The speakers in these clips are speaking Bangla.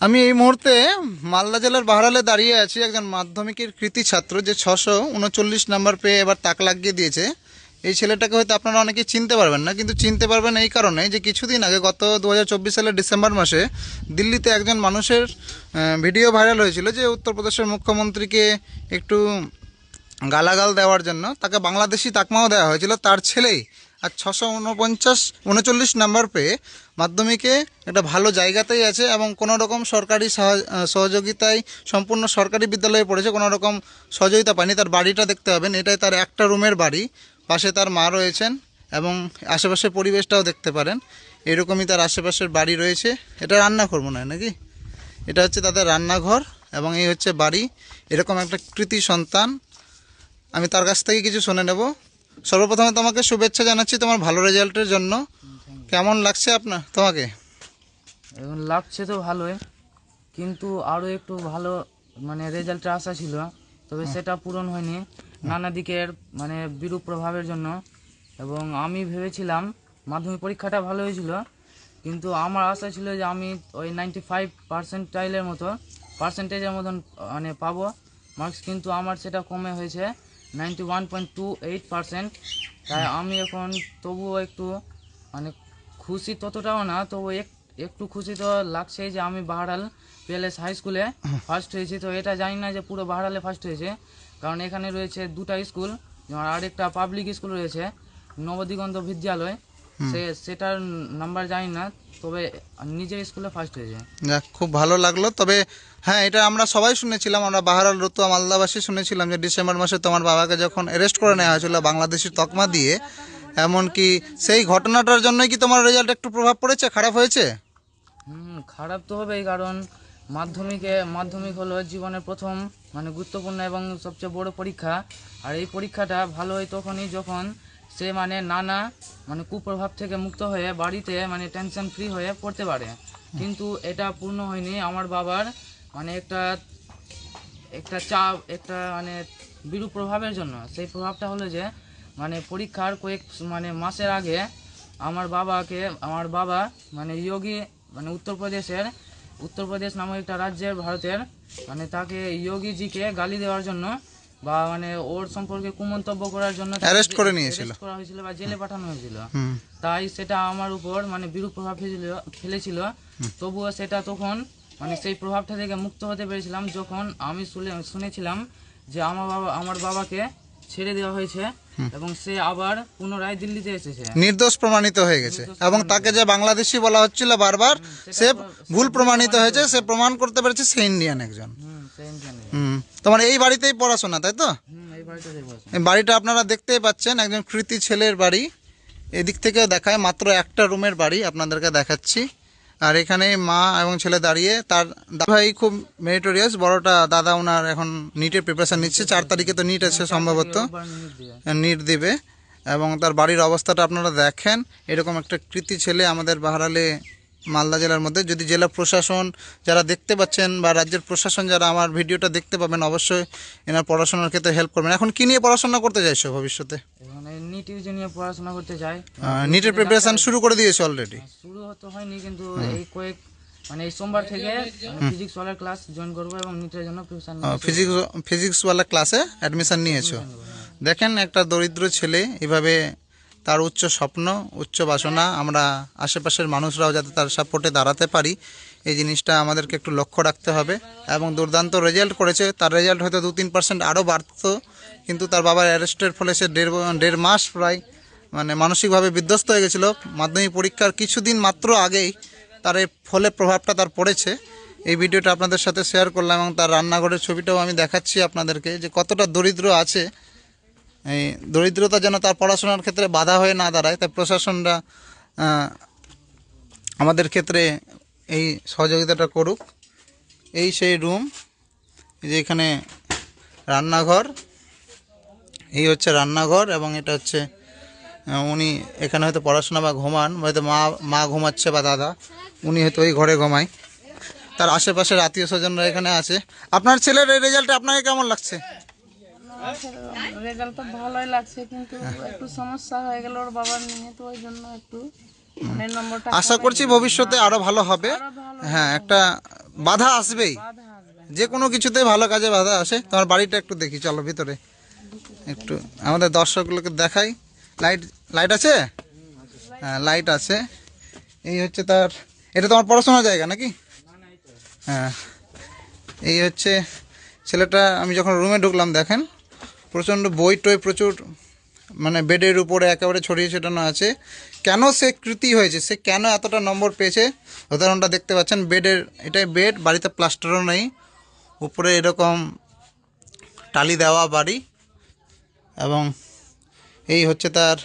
আমি এই মুহূর্তে মালদা জেলার বাহারালে দাঁড়িয়ে আছি। একজন মাধ্যমিকের কৃতী ছাত্র যে 639 নাম্বার পেয়ে এবার তাক লাগিয়ে দিয়েছে। এই ছেলেটাকে হয়তো আপনারা অনেকেই চিনতে পারবেন না, কিন্তু চিনতে পারবেন এই কারণে যে কিছুদিন আগে গত 2024 সালের ডিসেম্বর মাসে দিল্লিতে একজন মানুষের ভিডিও ভাইরাল হয়েছিল যে উত্তরপ্রদেশের মুখ্যমন্ত্রীকে একটু গালাগাল দেওয়ার জন্য তাকে বাংলাদেশি তাকমাও দেওয়া হয়েছিল। তার ছেলেই আর 639 নাম্বার পেয়ে মাধ্যমিকে একটা ভালো জায়গাতেই আছে এবং কোনো রকম সরকারি সহযোগিতায় সম্পূর্ণ সরকারি বিদ্যালয়ে পড়েছে, কোনো রকম সহযোগিতা পায়নি। তার বাড়িটা দেখতে পাবেন, এটাই তার একটা রুমের বাড়ি, পাশে তার মা রয়েছেন এবং আশেপাশের পরিবেশটাও দেখতে পারেন। এরকমই তার আশেপাশের বাড়ি রয়েছে। এটা রান্নাঘর মনে হয় নাকি, এটা হচ্ছে তাদের রান্নাঘর এবং এই হচ্ছে বাড়ি। এরকম একটা কৃতী সন্তান, আমি তার কাছ থেকে কিছু শুনে নেব। সর্বপ্রথমে তোমাকে শুভেচ্ছা জানাচ্ছি তোমার ভালো রেজাল্টের জন্য। কেমন লাগছে তোমাকে? এখন লাগছে তো ভালোই, কিন্তু আরও একটু ভালো রেজাল্টের আশা ছিল, তবে সেটা পূরণ হয়নি নানা দিকের বিরূপ প্রভাবের জন্য। এবং আমি ভেবেছিলাম মাধ্যমিক পরীক্ষাটা ভালো হয়েছিল, কিন্তু আমার আশা ছিল যে আমি ওই 95% পার্সেন্টেজের মতন পাবো মার্কস, কিন্তু আমার সেটা কমে হয়েছে 91.28%। তাই আমি এখন তবুও একটু খুশি ততটাও না, তবু একটু খুশি তো লাগছেই যে আমি বাহারাল পিএলএস হাই স্কুলে ফার্স্ট হয়েছি। তো এটা জানি না যে পুরো বাহারালে ফার্স্ট হয়েছে, কারণ এখানে রয়েছে দুটা স্কুল, যেমন আরেকটা পাবলিক স্কুল রয়েছে নবদিগন্ত বিদ্যালয়, সেটার নাম্বার জানি না, তবে নিজের স্কুলে ফার্স্ট হয়েছে। যাক, খুব ভালো লাগলো। তবে হ্যাঁ, এটা আমরা সবাই শুনেছিলাম, আমরা বাহারাল রতুয়া মালদাবাসী শুনেছিলাম যে ডিসেম্বর মাসে তোমার বাবাকে যখন অ্যারেস্ট করে নেওয়া হয়েছিল বাংলাদেশি তকমা দিয়ে, এমনকি সেই ঘটনাটার জন্যই কি তোমার রেজাল্ট একটু প্রভাব পড়েছে, খারাপ হয়েছে? খারাপ তো হবেই, কারণ মাধ্যমিক হলো জীবনের প্রথম গুরুত্বপূর্ণ এবং সবচেয়ে বড় পরীক্ষা। আর এই পরীক্ষাটা ভালো হয় তখনই যখন সে নানা কুপ্রভাব থেকে মুক্ত হয়ে বাড়িতে টেনশন ফ্রি হয়ে পড়তে পারে। কিন্তু এটা পূর্ণ হয়নি আমার বাবার একটা একটা চাপ, একটা বিরূপ প্রভাবের জন্য। সেই প্রভাবটা হলো যে পরীক্ষার কয়েক মাসের আগে আমার বাবা যোগী উত্তরপ্রদেশ নামক একটা রাজ্যের ভারতের তাকে যোগীজিকে গালি দেওয়ার জন্য বা ওর সম্পর্কে কুমন্তব্য করার জন্য অ্যারেস্ট করা হয়েছিল বা জেলে পাঠানো হয়েছিল। তাই সেটা আমার উপর বিরূপ প্রভাব ফেলেছিল। তবুও সেটা তখন সেই প্রভাবটা থেকে মুক্ত হতে পেরেছিলাম যখন আমি শুনেছিলাম যে আমার বাবাকে ছেড়ে দেওয়া হয়েছে এবং সে আবার পুনরায় দিল্লিতে এসেছে, নির্দোষ প্রমাণিত হয়ে গেছে। এবং তাকে যে বাংলাদেশি বলা হচ্ছিল বারবার, সে ভুল প্রমাণিত হয়েছে, সে প্রমাণ করতে পেরেছে সে ইন্ডিয়ান একজন। তোমার এই বাড়িতেই পড়াশোনা, তাই তো? এই বাড়িটা আপনারা দেখতেই পাচ্ছেন, একজন কৃতী ছেলের বাড়ি। এদিক থেকেও দেখায়, মাত্র একটা রুমের বাড়ি আপনাদেরকে দেখাচ্ছি। আর এখানে মা এবং ছেলে দাঁড়িয়ে, তার ভাই খুব মেরিটোরিয়াস, বড়টা দাদা ওনার এখন নিটের প্রিপারেশন নিচ্ছে। 4 তারিখে তো নিট আছে, সম্ভবত নিট দিবে। এবং তার বাড়ির অবস্থাটা আপনারা দেখেন। এরকম একটা কৃতী ছেলে আমাদের বাহারালে মালদা জেলার মধ্যে। যদি জেলা প্রশাসন যারা দেখতে পাচ্ছেন বা রাজ্যের প্রশাসন যারা আমার ভিডিওটা দেখতে পাবেন, অবশ্যই এনার পড়াশোনার ক্ষেত্রে হেল্প করবেন। এখন কি নিয়ে পড়াশোনা করতে চাইছো ভবিষ্যতে? নিট নিয়ে পড়াশোনা করতে চাই। নিটের প্রিপারেশন শুরু করে দিয়েছো অলরেডি? শুরু হতে হয়নি, কিন্তু এই এই সোমবার থেকে ফিজিক্স ওয়ালা ক্লাস জয়েন করবো এবং নিটের জন্য প্রিপারেশন ফিজিক্স ওয়ালা ক্লাসে অ্যাডমিশন নিয়েছো। দেখেন, একটা দরিদ্র ছেলে এভাবে, তার উচ্চ স্বপ্ন, উচ্চ বাসনা, আমরা আশেপাশের মানুষরাও যাতে তার সাপোর্টে দাঁড়াতে পারি, এই জিনিসটা আমাদেরকে একটু লক্ষ্য রাখতে হবে। এবং দুর্দান্ত রেজাল্ট করেছে। তার রেজাল্ট হয়তো 2-3% আরও বাড়তো, কিন্তু তার বাবার অ্যারেস্টের ফলে সে দেড় মাস প্রায় মানসিকভাবে বিধ্বস্ত হয়ে গেছিলো। মাধ্যমিক পরীক্ষার কিছুদিন মাত্র আগেই তার এই ফলে প্রভাবটা তার পড়েছে। এই ভিডিওটা আপনাদের সাথে শেয়ার করলাম এবং তার রান্নাঘরের ছবিটাও আমি দেখাচ্ছি আপনাদেরকে, যে কতটা দরিদ্র আছে। এই দরিদ্রতা যেন তার পড়াশোনার ক্ষেত্রে বাধা হয়ে না দাঁড়ায়, তাই প্রশাসনরা আমাদের ক্ষেত্রে এই সহযোগিতাটা করুক। এই সেই রুম, যে এখানে রান্নাঘর, এই হচ্ছে রান্নাঘর এবং এটা হচ্ছে উনি এখানে হয়তো পড়াশোনা বা ঘুমান, হয়তো মা ঘুমাচ্ছে বা দাদা, উনি হয়তো ওই ঘরে ঘুমায়। তার আশেপাশের আত্মীয় স্বজনরা এখানে আছে। আপনার ছেলের এই রেজাল্টে আপনাকে কেমন লাগছে? রেজাল্ট তো ভালোই লাগছে, কিন্তু একটু সমস্যা হয়ে গেল ওর বাবার নিয়ে, তো ওই জন্য একটু মানে নম্বরটা আশা করছি ভবিষ্যতে আরো ভালো হবে। আরো ভালো হ্যাঁ, একটা বাধা আসবেই, বাধা আসবে। যে কোনো কিছুতে ভালো কাজে বাধা আসে। তোমার বাড়িটা একটু দেখি, চলো ভিতরে একটু আমাদের দর্শকগুলোকে দেখাই। লাইট লাইট আছে? হ্যাঁ, লাইট আছে। এই হচ্ছে তার, এটা তোমার পড়াশোনার জায়গা নাকি? হ্যাঁ, এই হচ্ছে ছেলেটা। আমি যখন রুমে ঢুকলাম দেখেন প্রচণ্ড বই টই প্রচুর, মানে বেডের উপরে একেবারে ছড়িয়ে ছিটানো আছে। কেন সে কৃতি হয়েছে, সে কেন এতটা নম্বর পেয়েছে, উদাহরণটা দেখতে পাচ্ছেন। বেডের, এটাই বেড, বাড়িতে প্লাস্টারও নেই, উপরে এরকম টালি দেওয়া বাড়ি, এবং এই হচ্ছে তার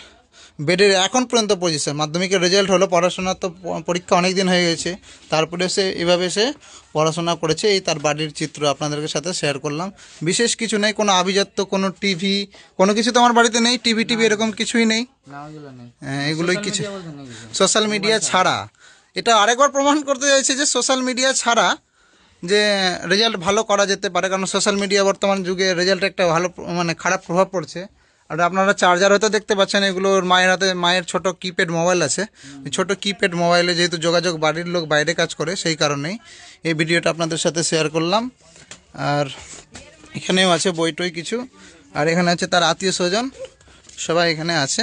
বেডের এখন পর্যন্ত পজিশন। মাধ্যমিকের রেজাল্ট হলো, পড়াশোনার তো পরীক্ষা অনেক দিন হয়ে গেছে, তারপরে সে এভাবে সে পড়াশোনা করেছে। এই তার বাড়ির চিত্র আপনাদের সাথে শেয়ার করলাম। বিশেষ কিছু নেই, কোনো আভিজাত্য, কোনো টিভি, কোনো কিছু তো আমার বাড়িতে নেই। টিভি এরকম কিছুই নেই। না ওগুলো নেই। এগুলোই Social কিছু media বলতে নেই কিছু। সোশ্যাল মিডিয়া ছাড়া। এটা আরেকবার প্রমাণ করতে চাইছে যে সোশ্যাল মিডিয়া ছাড়া যে রেজাল্ট ভালো করা যেতে পারে। কারণ সোশ্যাল মিডিয়া বর্তমান যুগে রেজাল্টে একটা ভালো মানে খারাপ প্রভাব পড়ছে। আর আপনারা চার্জার হয়তো দেখতে পাচ্ছেন, এগুলোর মায়ের হাতে, মায়ের ছোট কিপ্যাড মোবাইল আছে। ওই ছোটো কিপ্যাড মোবাইলে যেহেতু যোগাযোগ, বাড়ির লোক বাইরে কাজ করে, সেই কারণেই এই ভিডিওটা আপনাদের সাথে শেয়ার করলাম। আর এখানেও আছে বই টই কিছু, আর এখানে আছে তার আত্মীয় স্বজন, সবাই এখানে আছে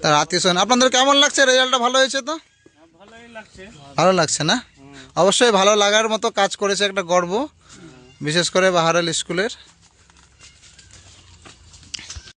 তার আত্মীয় স্বজন। আপনাদের কেমন লাগছে? রেজাল্টটা ভালো হয়েছে তো? ভালো লাগছে না? অবশ্যই ভালো লাগার মতো কাজ করেছে, একটা গর্ব, বিশেষ করে বাহারাল স্কুলের।